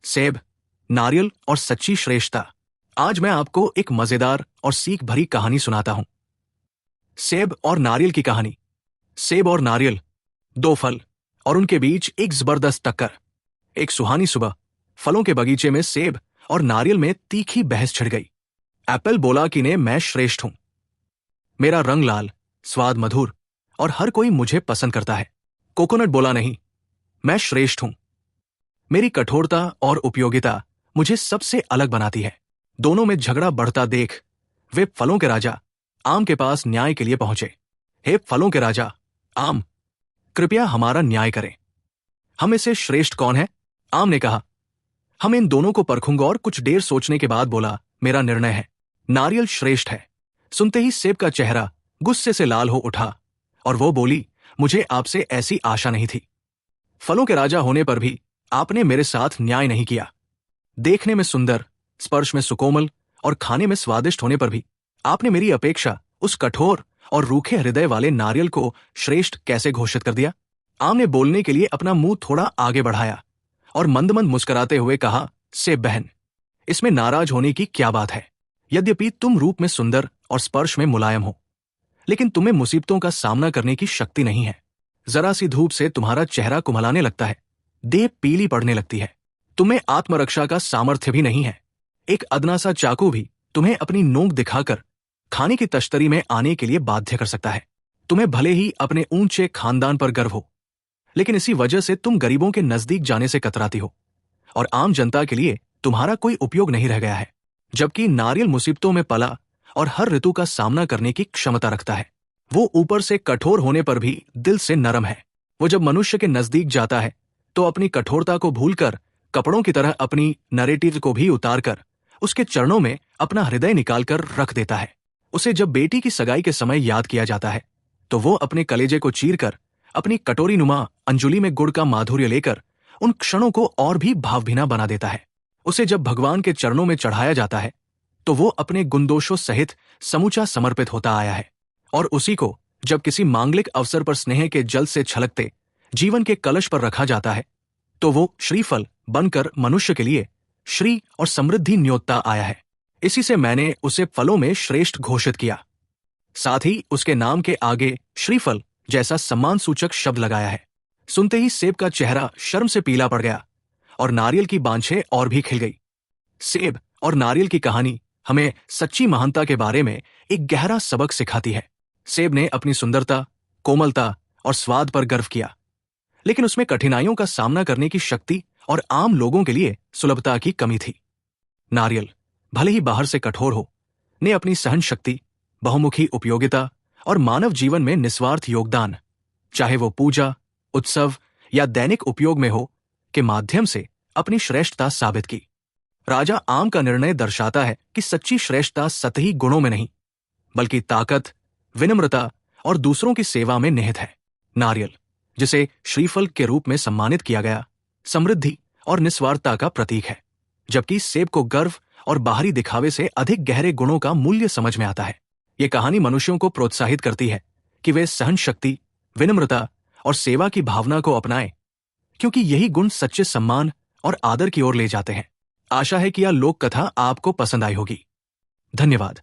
सेब, नारियल और सच्ची श्रेष्ठता। आज मैं आपको एक मजेदार और सीख भरी कहानी सुनाता हूं। सेब और नारियल की कहानी। सेब और नारियल, दो फल और उनके बीच एक जबरदस्त टक्कर। एक सुहानी सुबह फलों के बगीचे में सेब और नारियल में तीखी बहस छिड़ गई। एप्पल बोला कि मैं श्रेष्ठ हूं। मेरा रंग लाल, स्वाद मधुर और हर कोई मुझे पसंद करता है। कोकोनट बोला नहीं, मैं श्रेष्ठ हूं। मेरी कठोरता और उपयोगिता मुझे सबसे अलग बनाती है। दोनों में झगड़ा बढ़ता देख वे फलों के राजा आम के पास न्याय के लिए पहुंचे। हे फलों के राजा आम, कृपया हमारा न्याय करें। हम में से श्रेष्ठ कौन है? आम ने कहा, हम इन दोनों को परखूंगा और कुछ देर सोचने के बाद बोला, मेरा निर्णय है, नारियल श्रेष्ठ है। सुनते ही सेब का चेहरा गुस्से से लाल हो उठा और वो बोली, मुझे आपसे ऐसी आशा नहीं थी। फलों के राजा होने पर भी आपने मेरे साथ न्याय नहीं किया। देखने में सुंदर, स्पर्श में सुकोमल और खाने में स्वादिष्ट होने पर भी आपने मेरी अपेक्षा उस कठोर और रूखे हृदय वाले नारियल को श्रेष्ठ कैसे घोषित कर दिया? आम ने बोलने के लिए अपना मुंह थोड़ा आगे बढ़ाया और मंद मंद मुस्कुराते हुए कहा, सेब बहन, इसमें नाराज होने की क्या बात है? यद्यपि तुम रूप में सुंदर और स्पर्श में मुलायम हो, लेकिन तुम्हें मुसीबतों का सामना करने की शक्ति नहीं है। जरा सी धूप से तुम्हारा चेहरा कुम्हलाने लगता है, देह पीली पड़ने लगती है। तुम्हें आत्मरक्षा का सामर्थ्य भी नहीं है। एक अदना सा चाकू भी तुम्हें अपनी नोक दिखाकर खाने की तश्तरी में आने के लिए बाध्य कर सकता है। तुम्हें भले ही अपने ऊंचे खानदान पर गर्व हो, लेकिन इसी वजह से तुम गरीबों के नजदीक जाने से कतराती हो और आम जनता के लिए तुम्हारा कोई उपयोग नहीं रह गया है। जबकि नारियल मुसीबतों में पला और हर ऋतु का सामना करने की क्षमता रखता है। वो ऊपर से कठोर होने पर भी दिल से नरम है। वो जब मनुष्य के नजदीक जाता है तो अपनी कठोरता को भूलकर कपड़ों की तरह अपनी नरेटिव को भी उतारकर उसके चरणों में अपना हृदय निकालकर रख देता है। उसे जब बेटी की सगाई के समय याद किया जाता है तो वो अपने कलेजे को चीरकर अपनी कटोरी नुमा अंजुली में गुड़ का माधुर्य लेकर उन क्षणों को और भी भावभीना बना देता है। उसे जब भगवान के चरणों में चढ़ाया जाता है तो वो अपने गुणदोषों सहित समूचा समर्पित होता आया है। और उसी को जब किसी मांगलिक अवसर पर स्नेह के जल से छलकते जीवन के कलश पर रखा जाता है तो वो श्रीफल बनकर मनुष्य के लिए श्री और समृद्धि न्योतता आया है। इसी से मैंने उसे फलों में श्रेष्ठ घोषित किया। साथ ही उसके नाम के आगे श्रीफल जैसा सम्मान सूचक शब्द लगाया है। सुनते ही सेब का चेहरा शर्म से पीला पड़ गया और नारियल की बांछें और भी खिल गई। सेब और नारियल की कहानी हमें सच्ची महानता के बारे में एक गहरा सबक सिखाती है। सेब ने अपनी सुंदरता, कोमलता और स्वाद पर गर्व किया, लेकिन उसमें कठिनाइयों का सामना करने की शक्ति और आम लोगों के लिए सुलभता की कमी थी। नारियल भले ही बाहर से कठोर हो, ने अपनी सहन शक्ति, बहुमुखी उपयोगिता और मानव जीवन में निस्वार्थ योगदान, चाहे वो पूजा, उत्सव या दैनिक उपयोग में हो, के माध्यम से अपनी श्रेष्ठता साबित की। राजा आम का निर्णय दर्शाता है कि सच्ची श्रेष्ठता सतही गुणों में नहीं, बल्कि ताकत, विनम्रता और दूसरों की सेवा में निहित है। नारियल, जिसे श्रीफल के रूप में सम्मानित किया गया, समृद्धि और निस्वार्थता का प्रतीक है, जबकि सेब को गर्व और बाहरी दिखावे से अधिक गहरे गुणों का मूल्य समझ में आता है। ये कहानी मनुष्यों को प्रोत्साहित करती है कि वे सहन शक्ति, विनम्रता और सेवा की भावना को अपनाएं, क्योंकि यही गुण सच्चे सम्मान और आदर की ओर ले जाते हैं। आशा है कि यह लोक कथा आपको पसंद आई होगी। धन्यवाद।